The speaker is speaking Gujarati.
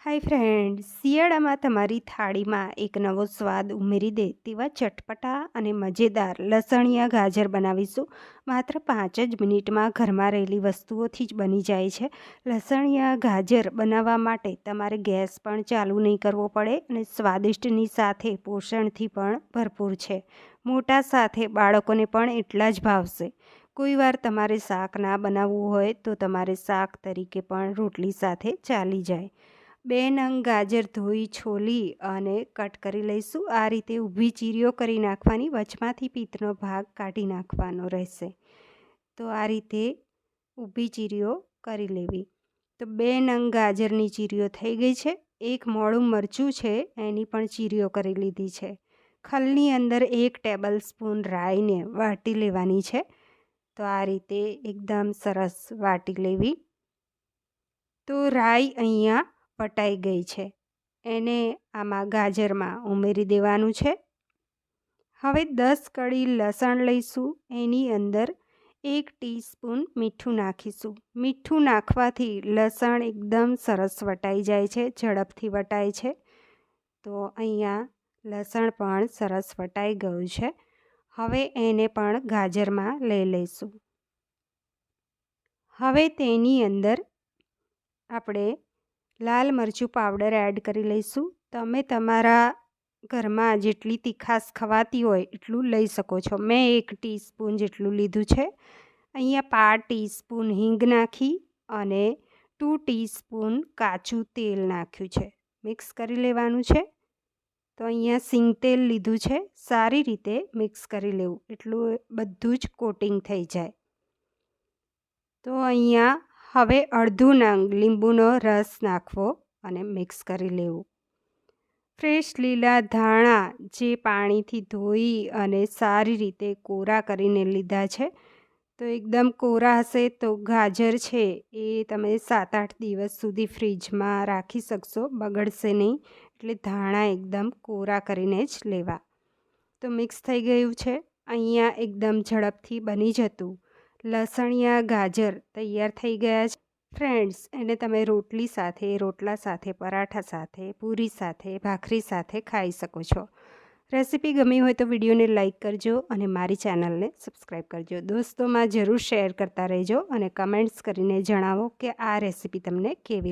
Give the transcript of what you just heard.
હાય ફ્રેન્ડ, શિયાળામાં તમારી થાળીમાં એક નવો સ્વાદ ઉમેરી દે તેવા ચટપટા અને મજેદાર લસણિયા ગાજર બનાવીશું. માત્ર 5 જ મિનિટમાં ઘરમાં રહેલી વસ્તુઓથી જ બની જાય છે. લસણિયા ગાજર બનાવવા માટે તમારે ગેસ પણ ચાલુ નહીં કરવો પડે અને સ્વાદિષ્ટની સાથે પોષણથી પણ ભરપૂર છે. મોટા સાથે બાળકોને પણ એટલા જ ભાવશે. કોઈ વાર તમારે શાક ના બનાવવું હોય તો તમારે શાક તરીકે પણ રોટલી સાથે ચાલી જાય. 2 નંગ ગાજર ધોઈ છોલી અને કટ કરી લઈશું. આ રીતે ઊભી ચીરીઓ કરી નાખવાની, વચમાંથી પિત્તનો ભાગ કાઢી નાખવાનો રહેશે. તો આ રીતે ઊભી ચીરીઓ કરી લેવી. તો 2 નંગ ગાજરની ચીરીઓ થઈ ગઈ છે. એક મોળું મરચું છે, એની પણ ચીરીઓ કરી લીધી છે. ખલની અંદર 1 ટેબલ સ્પૂન રાઈને વાટી લેવાની છે. તો આ રીતે એકદમ સરસ વાટી લેવી. તો રાઈ અહીંયા વટાઈ ગઈ છે, એને આમાં ગાજરમાં ઉમેરી દેવાનું છે. હવે 10 કળી લસણ લઈશું. એની અંદર 1 ટીસ્પૂન મીઠું નાખીશું. મીઠું નાખવાથી લસણ એકદમ સરસ વટાઈ જાય છે, ઝડપથી વટાય છે. તો અહીંયા લસણ પણ સરસ વટાઈ ગયું છે. હવે એને પણ ગાજરમાં લઈ લઈશું. હવે તેની અંદર આપણે લાલ મરચું પાવડર એડ કરી લઈશું. તમે તમારા ઘરમાં જેટલી તીખાશ ખવાતી હોય એટલું લઈ શકો છો. મેં 1 ટીસ્પૂન જેટલું લીધું છે. અહીંયા 1/2 ટીસ્પૂન હિંગ નાખી અને 2 ટીસ્પૂન કાચું તેલ નાખ્યું છે. મિક્સ કરી લેવાનું છે. તો અહીંયા સિંગ તેલ લીધું છે. સારી રીતે મિક્સ કરી લેવું, એટલું બધું જ કોટિંગ થઈ જાય. તો અહીંયા હવે અડધું નંગ લીંબુનો રસ નાખવો અને મિક્સ કરી લેવું. ફ્રેશ લીલા ધાણા જે પાણીથી ધોઈ અને સારી રીતે કોરા કરીને લીધા છે. તો એકદમ કોરા હશે તો ગાજર છે એ તમે 7-8 દિવસ સુધી ફ્રીજમાં રાખી શકશો, બગડશે નહીં. એટલે ધાણા એકદમ કોરા કરીને જ લેવા. તો મિક્સ થઈ ગયું છે. અહીંયા એકદમ ઝડપથી બની જતું લસણિયા ગાજર તૈયાર થઈ ગયા છે. ફ્રેન્ડ્સ, એને તમે રોટલી સાથે, રોટલા સાથે, પરાઠા સાથે, પૂરી સાથે, ભાખરી સાથે ખાઈ શકો છો. રેસીપી ગમી હોય તો વિડીયોને લાઇક કરજો અને મારી ચેનલને સબસ્ક્રાઈબ કરજો. દોસ્તોમાં જરૂર શેર કરતા રહેજો અને કમેન્ટ્સ કરીને જણાવો કે આ રેસીપી તમને કેવી લાગી.